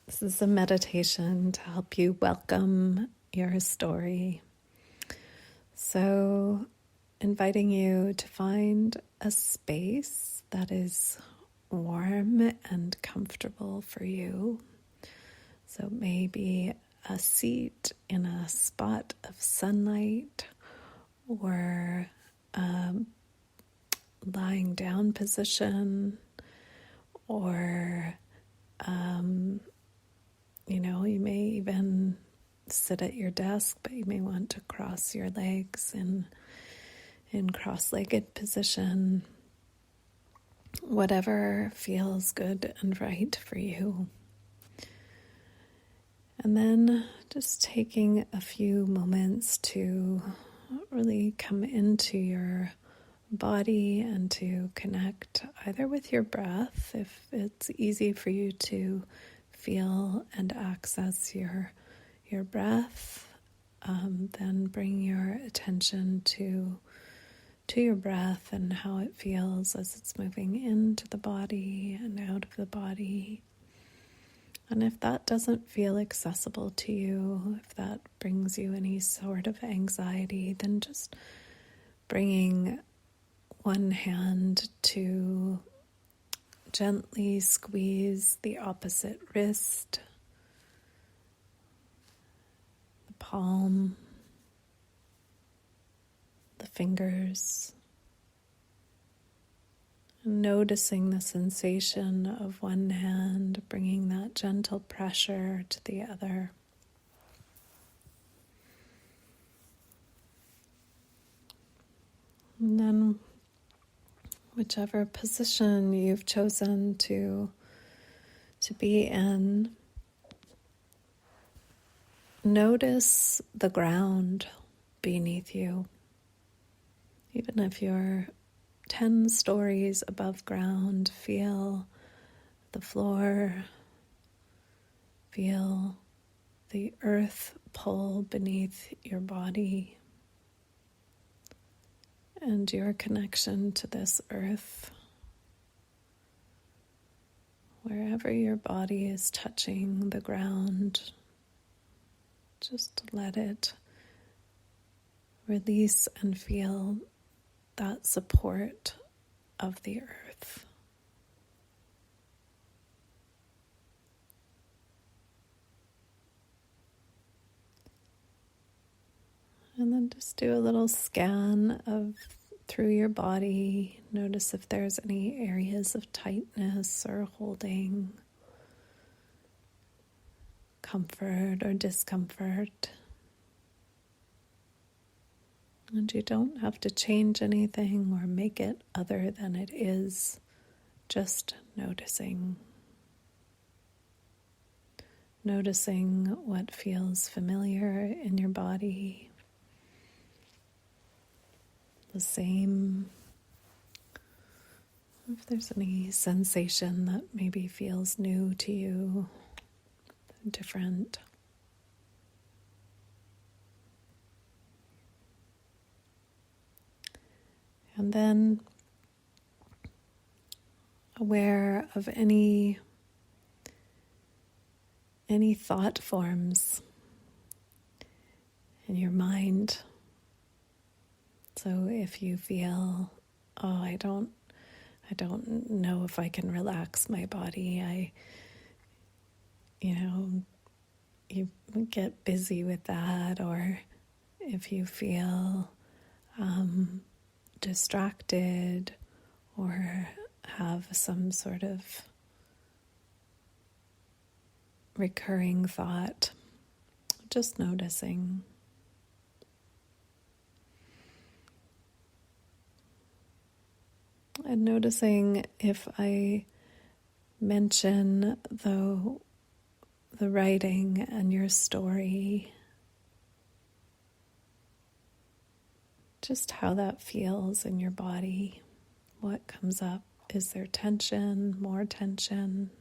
This is a meditation to help you welcome your story. So, inviting you to find a space that is warm and comfortable for you. So, maybe a seat in a spot of sunlight or a lying down position, or you may even sit at your desk, but you may want to cross your legs in cross-legged position. Whatever feels good and right for you. And then just taking a few moments to really come into your body and to connect either with your breath, if it's easy for you to feel and access your breath, then bring your attention to your breath and how it feels as it's moving into the body and out of the body. And if that doesn't feel accessible to you, if that brings you any sort of anxiety, then just bringing one hand to gently squeeze the opposite wrist, the palm, the fingers, and noticing the sensation of one hand, bringing that gentle pressure to the other. And then whichever position you've chosen to be in, notice the ground beneath you. Even if you're 10 stories above ground, feel the floor, feel the earth pull beneath your body, and your connection to this earth. Wherever your body is touching the ground, just let it release and feel that support of the earth. And then just do a little scan through your body. Notice if there's any areas of tightness or holding, comfort or discomfort. And you don't have to change anything or make it other than it is, just noticing. Noticing what feels familiar in your body. The same. If there's any sensation that maybe feels new to you, different. And then aware of any thought forms in your mind. So if you feel, I don't know if I can relax my body, you get busy with that, or if you feel distracted or have some sort of recurring thought, just noticing. And noticing if I mention the writing and your story, just how that feels in your body. What comes up? Is there tension, more tension?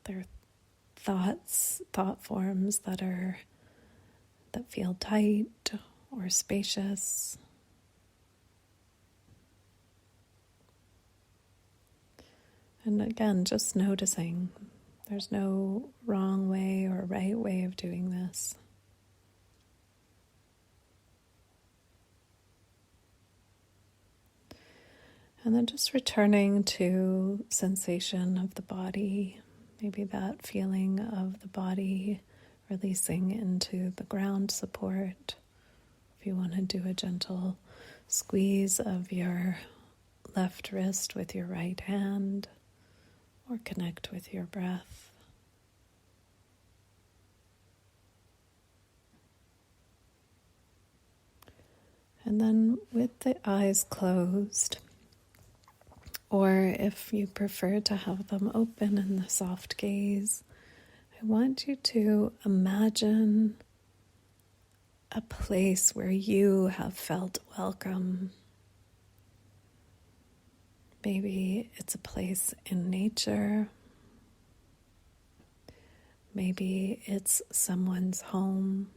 There are thought forms that feel tight or spacious. And again, just noticing. There's no wrong way or right way of doing this. And then just returning to sensation of the body, maybe that feeling of the body releasing into the ground support. If you want to do a gentle squeeze of your left wrist with your right hand, or connect with your breath. And then with the eyes closed, or if you prefer to have them open in the soft gaze, I want you to imagine a place where you have felt welcome. Maybe it's a place in nature. Maybe it's someone's home,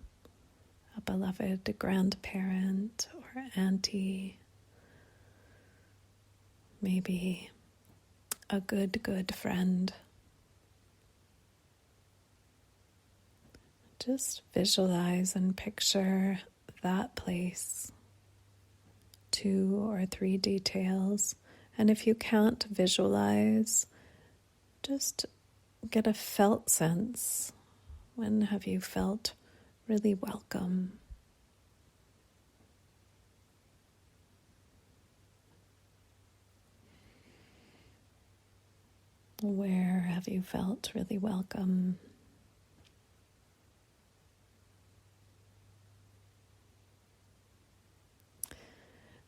a beloved grandparent or auntie. Maybe a good friend. Just visualize and picture that place, 2 or 3 details. And if you can't visualize, just get a felt sense. When have you felt really welcome? Where have you felt really welcome?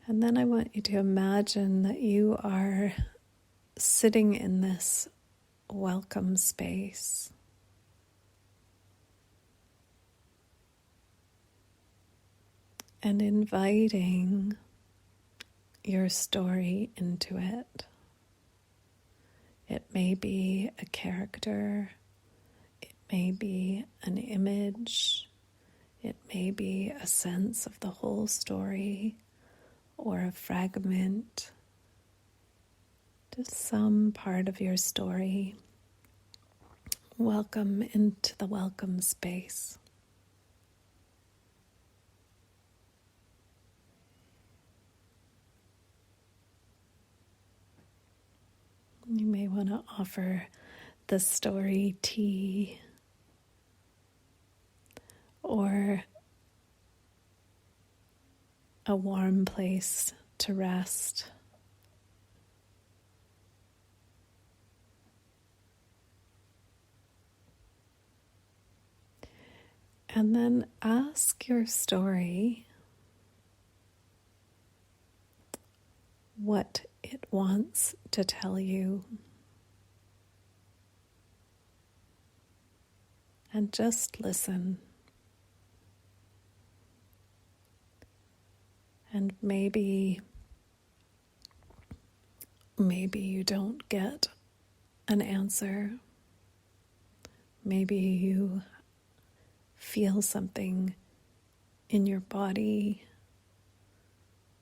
And then I want you to imagine that you are sitting in this welcome space. And inviting your story into it. It may be a character, it may be an image, it may be a sense of the whole story or a fragment, just some part of your story. Welcome into the welcome space. You may want to offer the story tea or a warm place to rest. And then ask your story what it wants to tell you. And just listen. And maybe you don't get an answer. Maybe you feel something in your body.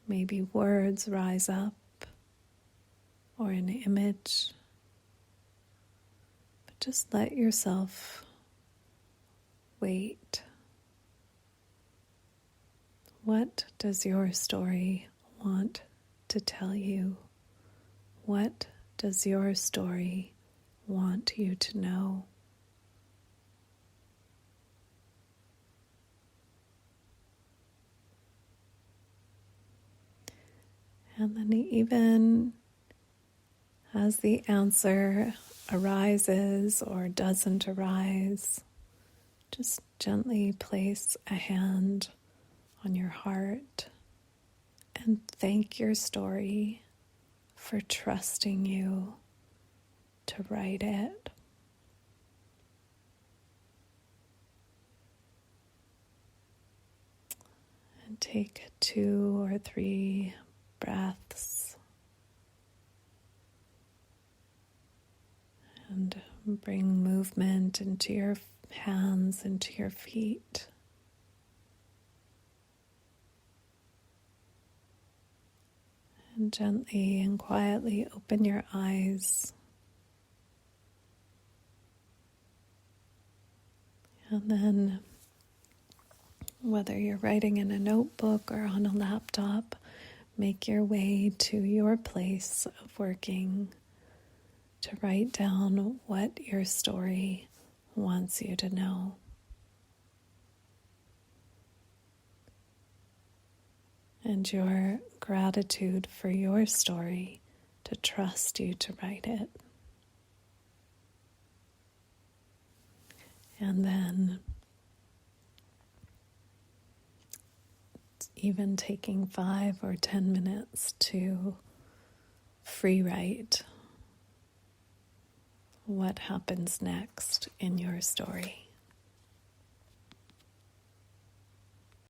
Maybe words rise up or an image. But just let yourself wait. What does your story want to tell you? What does your story want you to know? And then even as the answer arises or doesn't arise, just gently place a hand on your heart and thank your story for trusting you to write it. And take 2 or 3 breaths and bring movement into your hands, into your feet. And gently and quietly open your eyes And then, whether you're writing in a notebook or on a laptop, make your way to your place of working to write down what your story wants you to know. And your gratitude for your story to trust you to write it. And then even taking 5 or 10 minutes to free write what happens next in your story.